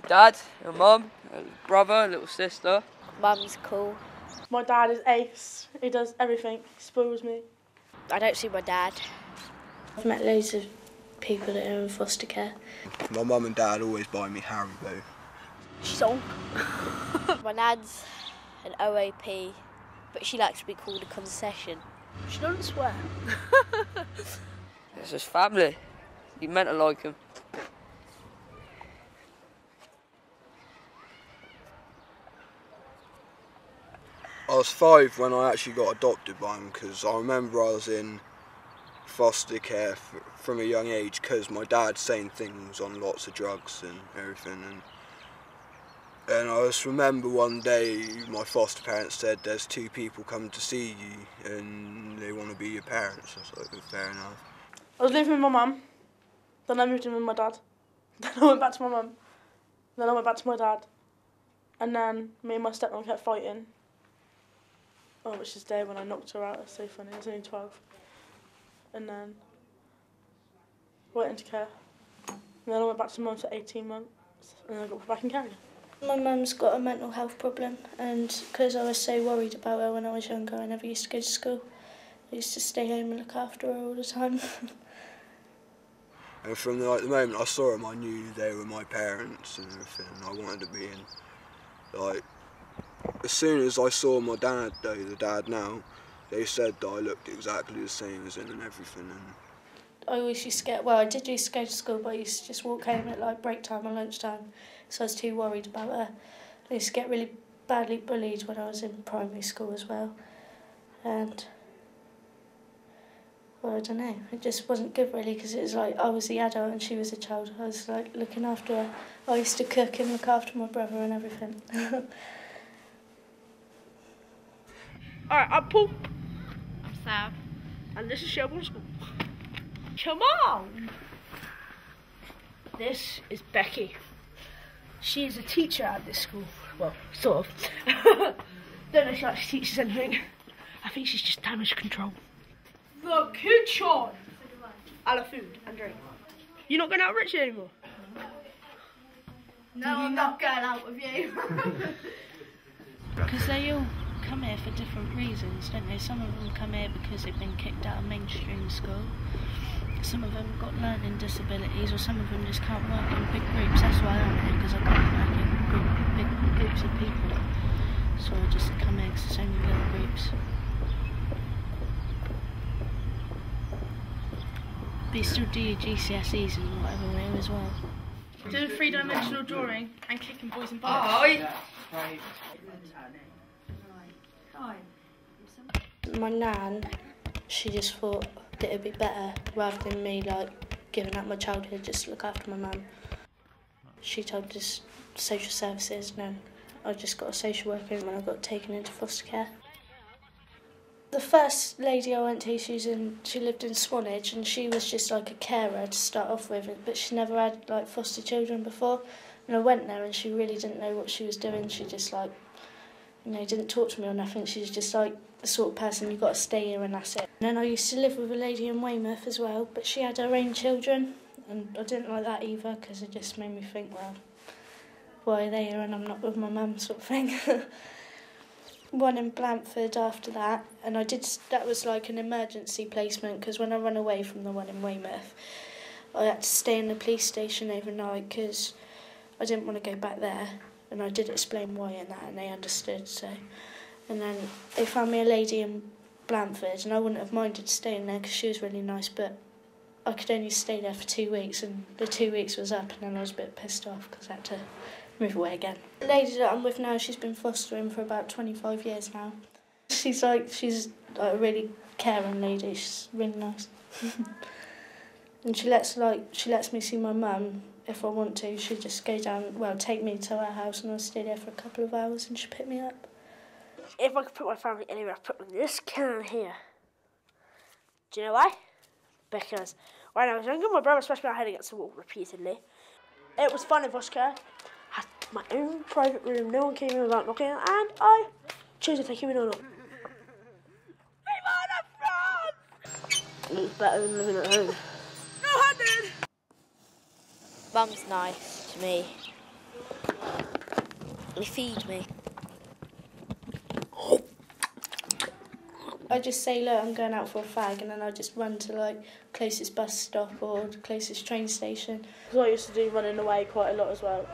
dad, a mum, a brother, a little sister. Mum's cool. My dad is ace. He does everything. He spoils me. I don't see my dad. I've met loads of people that are in foster care. My mum and dad always buy me Haribo. She's old. My nan's an OAP, but she likes to be called a concession. She doesn't swear. It's his family. You meant to like him. I was 5 when I actually got adopted by him, because I remember I was in foster care from a young age because my dad's saying things on lots of drugs and everything. And I just remember one day my foster parents said, "There's 2 people coming to see you and they want to be your parents." I was like, fair enough. I was living with my mum, then I moved in with my dad, then I went back to my mum, then I went back to my dad, and then me and my stepmom kept fighting. Oh, which is the day when I knocked her out. It's so funny. I was only 12. And then went into care. And then I went back to mum for 18 months, and then I got back in care again. My mum's got a mental health problem, and because I was so worried about her when I was younger, I never used to go to school. I used to stay home and look after her all the time. And from the moment I saw them, I knew they were my parents and everything. I wanted to be in. Like, as soon as I saw my dad, though, the dad now, they said that I looked exactly the same as him and everything. And I always used to get, well, I did used to go to school, but I used to just walk home at like break time and lunchtime, so I was too worried about her. I used to get really badly bullied when I was in primary school as well. And, well, I don't know, it just wasn't good really, because it was like I was the adult and she was a child. I was like looking after her. I used to cook and look after my brother and everything. Alright, I'm Paul. I'm Sam. And this is Shelbourne School. Come on! This is Becky. She is a teacher at this school. Well, sort of. Don't know if she actually teaches anything. I think she's just damage control. The kitchen! I love food and drink. You're not going out with Richie anymore? No, I'm not going out with you. Because they all come here for different reasons, don't they? Some of them come here because they've been kicked out of mainstream school. Some of them have got learning disabilities, or some of them just can't work in big groups. That's why I'm here, because I can't work in big groups of people. So I just come here because it's only little groups. But you still do your GCSEs and whatever here as well. Doing 3-dimensional drawing and kicking boys in parks. My nan, she just thought that it'd be better, rather than me like giving up my childhood just to look after my mum. She told us social services, and then I just got a social worker when I got taken into foster care. The first lady I went to, she lived in Swanage, and she was just like a carer to start off with, but she never had like foster children before. And I went there and she really didn't know what she was doing. She just like, you know, didn't talk to me or nothing. She was just like the sort of person, you've got to stay here and that's it. And then I used to live with a lady in Weymouth as well, but she had her own children, and I didn't like that either, because it just made me think, well, why are they here and I'm not with my mum, sort of thing. One in Blanford after that, and that was like an emergency placement, because when I ran away from the one in Weymouth, I had to stay in the police station overnight because I didn't want to go back there, and I did explain why and that, and they understood. So, and then they found me a lady in Blanford, and I wouldn't have minded staying there because she was really nice, but I could only stay there for 2 weeks, and the 2 weeks was up, and then I was a bit pissed off because I had to move away again. The lady that I'm with now, she's been fostering for about 25 years now. She's like a really caring lady. She's really nice. And she lets me see my mum if I want to. She'll just go down, well, take me to her house, and I'll stay there for a couple of hours, and she'll pick me up. If I could put my family anywhere, I'd put them in this can here. Do you know why? Because when I was younger, my brother smashed my head against the wall repeatedly. It was fun in foster care. Had my own private room, no one came in without knocking, and I chose to take him in or not. It was better than living at home. No, I did! Mum's nice to me. They feed me. I just say, look, I'm going out for a fag, and then I just run to like closest bus stop or the closest train station. Because I used to do running away quite a lot as well,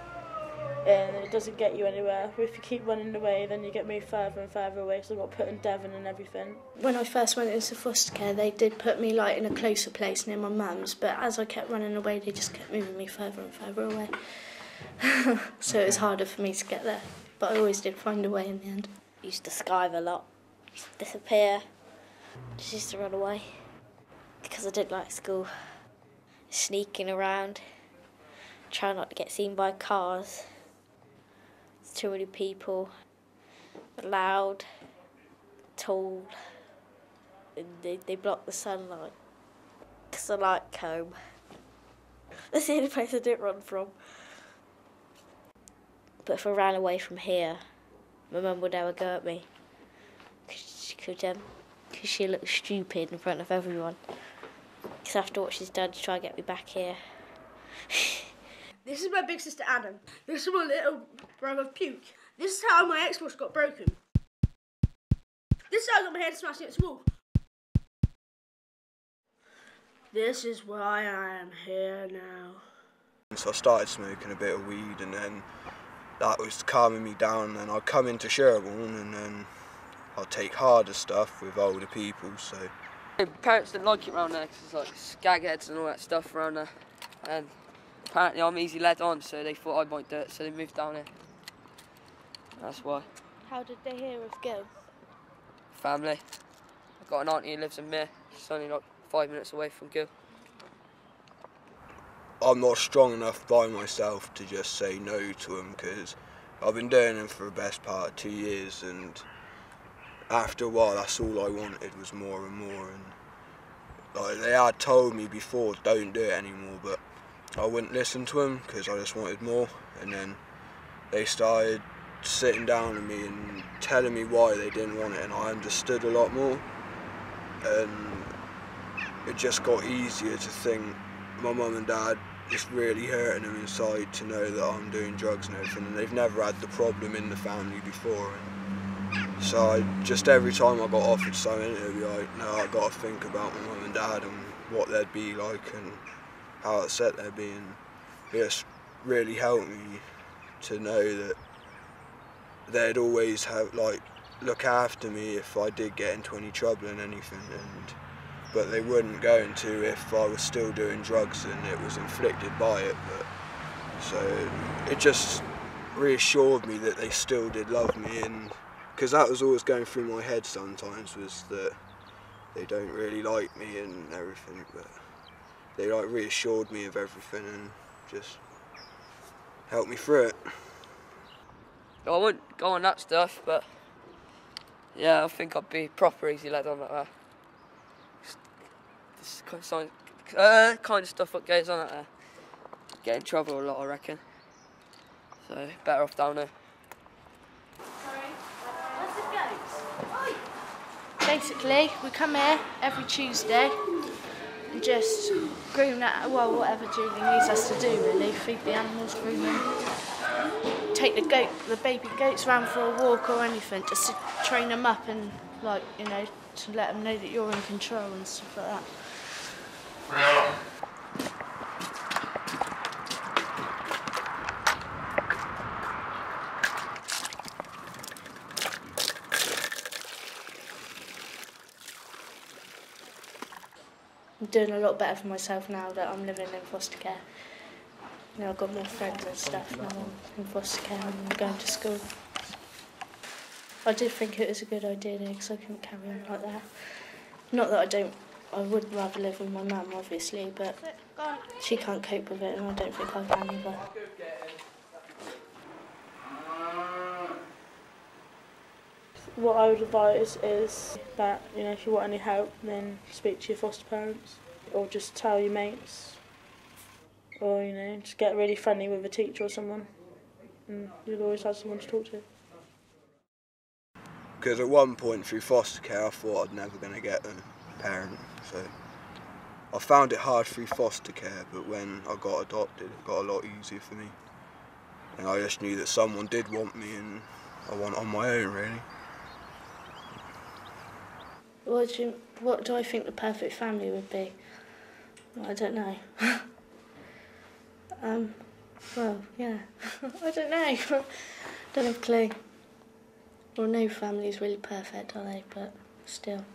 and it doesn't get you anywhere. If you keep running away, then you get moved further and further away, so I got put in Devon and everything. When I first went into foster care, they did put me like in a closer place near my mum's, but as I kept running away, they just kept moving me further and further away. So it was harder for me to get there, but I always did find a way in the end. I used to skive a lot. Used to disappear. Just used to run away. Because I didn't like school. Sneaking around. Trying not to get seen by cars. There's too many people. Loud. Tall. And they block the sunlight. Because I like home. That's the only place I didn't run from. But if I ran away from here, my mum would never go at me. Because she looks stupid in front of everyone. Because after what she's done to try and get me back here. This is my big sister Adam. This is my little brother Puke. This is how my Xbox got broken. This is how I got my head smashed against the wall. This is why I am here now. So I started smoking a bit of weed, and then that was calming me down, and I'd come into Sherborne and then I'd take harder stuff with older people, so... Parents didn't like it around there because there's like skagheads and all that stuff around there, and apparently I'm easy led on, so they thought I might do it, so they moved down here. That's why. How did they hear of Gil? Family. I've got an auntie who lives in Mere. She's only like 5 minutes away from Gil. I'm not strong enough by myself to just say no to them, because I've been doing them for the best part of 2 years, and after a while that's all I wanted was more and more. And like, they had told me before, don't do it anymore, but I wouldn't listen to them because I just wanted more. And then they started sitting down with me and telling me why they didn't want it, and I understood a lot more, and it just got easier to think my mum and dad it's really hurting them inside to know that I'm doing drugs and everything, and they've never had the problem in the family before. And so every time I got offered something, it'd be like, no, I got to think about my mum and dad and what they'd be like and how upset they'd be. And it just really helped me to know that they'd always have look after me if I did get into any trouble and anything. But they wouldn't go into if I was still doing drugs and it was inflicted by it. So it just reassured me that they still did love me, and because that was always going through my head sometimes, was that they don't really like me and everything, but they reassured me of everything and just helped me through it. I wouldn't go on that stuff, but yeah, I think I'd be proper easy led on like that. This kind of stuff that goes on out there. Get in trouble a lot, I reckon. So better off down there. Basically, we come here every Tuesday and just groom that, well, whatever Julie needs us to do, really. Feed the animals, groom them. Take the baby goats around for a walk or anything, just to train them up and, to let them know that you're in control and stuff like that. I'm doing a lot better for myself now that I'm living in foster care. I've got more friends and stuff now I'm in foster care and I'm going to school. I did think it was a good idea because I couldn't carry on like that. Not that I would rather live with my mum, obviously, but she can't cope with it and I don't think I can either. What I would advise is that, if you want any help, then speak to your foster parents, or just tell your mates, or, just get really friendly with a teacher or someone, and you'll always have someone to talk to. Because at one point through foster care I thought I'd never going to get a parent, so I found it hard through foster care, but when I got adopted it got a lot easier for me. And I just knew that someone did want me, and I went on my own, really. What do I think the perfect family would be? Well, I don't know. Well, yeah. I don't know. Don't have a clue. Well, no family's really perfect, are they? But still.